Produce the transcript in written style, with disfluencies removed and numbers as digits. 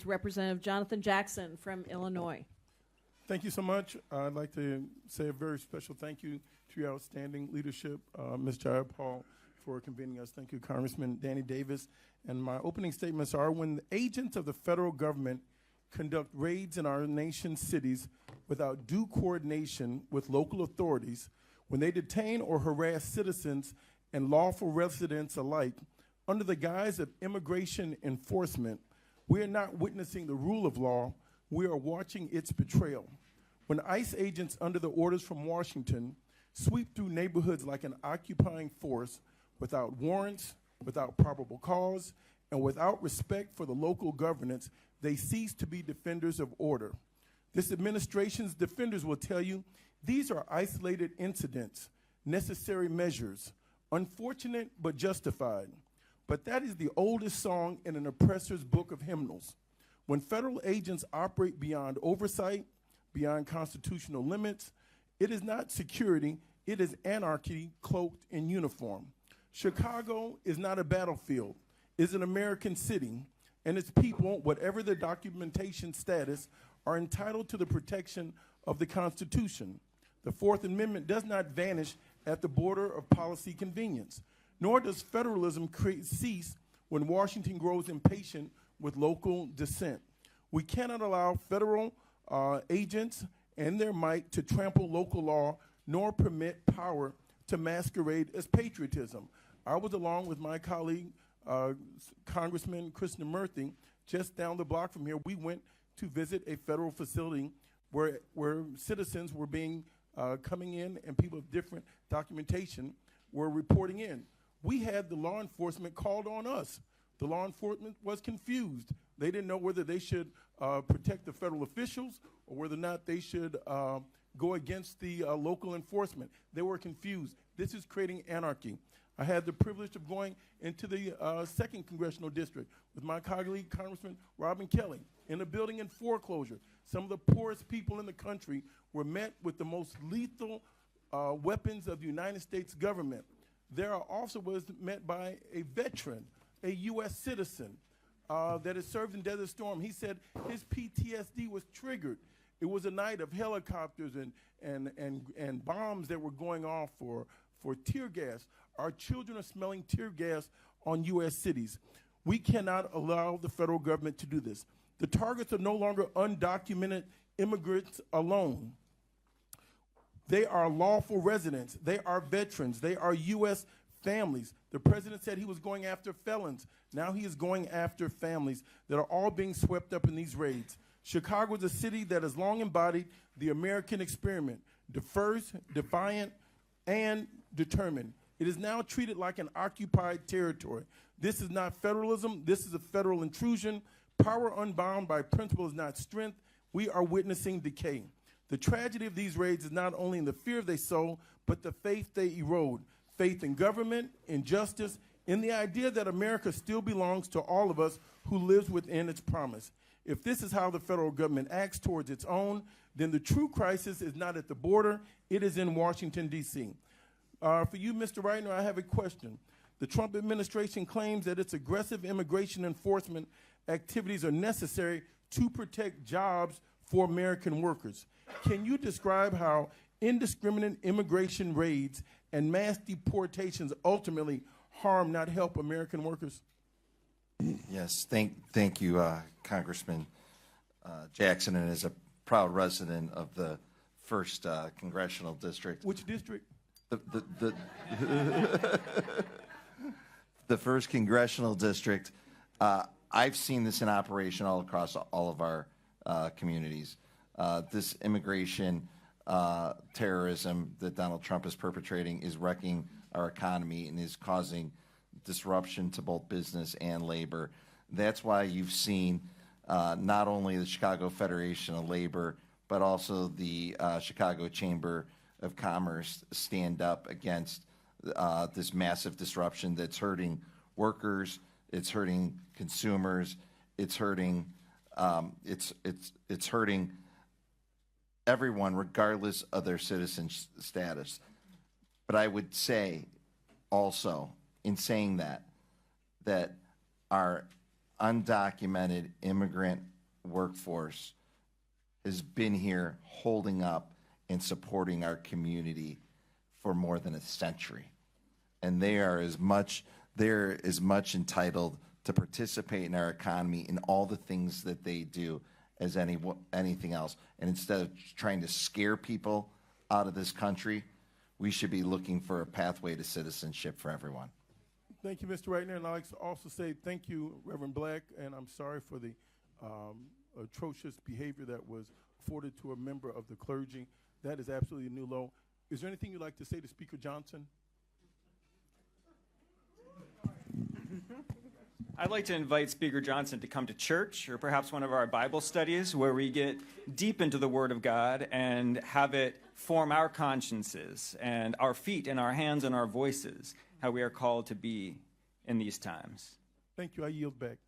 Representative Jonathan Jackson from Illinois. Thank you so much. I'd like to say a very special thank you to your outstanding leadership, Ms. Jaya Paul, for convening us. Thank you, Congressman Danny Davis. And my opening statements are, when the agents of the federal government conduct raids in our nation's cities without due coordination with local authorities, when they detain or harass citizens and lawful residents alike under the guise of immigration enforcement, we are not witnessing the rule of law, we are watching its betrayal. When ICE agents under the orders from Washington sweep through neighborhoods like an occupying force without warrants, without probable cause, and without respect for the local governance, they cease to be defenders of order. This administration's defenders will tell you these are isolated incidents, necessary measures, unfortunate but justified. But that is the oldest song in an oppressor's book of hymnals. When federal agents operate beyond oversight, beyond constitutional limits, it is not security, it is anarchy cloaked in uniform. Chicago is not a battlefield, it's an American city, and its people, whatever their documentation status, are entitled to the protection of the Constitution. The Fourth Amendment does not vanish at the border of policy convenience, nor does federalism cease when Washington grows impatient with local dissent. We cannot allow federal agents and their might to trample local law, nor permit power to masquerade as patriotism. I was along with my colleague, Congressman Krishna Murthy, just down the block from here. We went to visit a federal facility where citizens were being coming in, and people of different documentation were reporting in. We had the law enforcement called on us. The law enforcement was confused. They didn't know whether they should protect the federal officials or whether or not they should go against the local enforcement. They were confused. This is creating anarchy. I had the privilege of going into the 2nd Congressional District with my colleague, Congressman Robin Kelly, in a building in foreclosure. Some of the poorest people in the country were met with the most lethal weapons of the United States government. There also was met by a veteran, a U.S. citizen that has served in Desert Storm. He said his PTSD was triggered. It was a night of helicopters and bombs that were going off for tear gas. Our children are smelling tear gas on U.S. cities. We cannot allow the federal government to do this. The targets are no longer undocumented immigrants alone. They are lawful residents. They are veterans. They are U.S. families. The president said he was going after felons. Now he is going after families that are all being swept up in these raids. Chicago is a city that has long embodied the American experiment, diverse, defiant, and determined. It is now treated like an occupied territory. This is not federalism. This is a federal intrusion. Power unbound by principle is not strength. We are witnessing decay. The tragedy of these raids is not only in the fear they sow, but the faith they erode. Faith in government, in justice, in the idea that America still belongs to all of us who lives within its promise. If this is how the federal government acts towards its own, then the true crisis is not at the border, it is in Washington, D.C. For you, Mr. Reitner, I have a question. The Trump administration claims that its aggressive immigration enforcement activities are necessary to protect jobs for American workers. Can you describe how indiscriminate immigration raids and mass deportations ultimately harm, not help, American workers? Yes, thank you, Congressman Jackson, and as a proud resident of the 1st Congressional District. Which district? The 1st Congressional District. I've seen this in operation all across all of our communities. This immigration terrorism that Donald Trump is perpetrating is wrecking our economy and is causing disruption to both business and labor. That's why you've seen not only the Chicago Federation of Labor, but also the Chicago Chamber of Commerce stand up against this massive disruption that's hurting workers, it's hurting consumers, it's hurting it's hurting everyone regardless of their citizen status. But I would say also, in saying that our undocumented immigrant workforce has been here holding up and supporting our community for more than a century. And they're as much entitled to participate in our economy in all the things that they do as anything else. And instead of trying to scare people out of this country, we should be looking for a pathway to citizenship for everyone. Thank you, Mr. Reitner. And I'd like to also say thank you, Reverend Black, and I'm sorry for the atrocious behavior that was afforded to a member of the clergy. That is absolutely a new low. Is there anything you'd like to say to Speaker Johnson? I'd like to invite Speaker Johnson to come to church or perhaps one of our Bible studies where we get deep into the Word of God and have it form our consciences and our feet and our hands and our voices, how we are called to be in these times. Thank you. I yield back.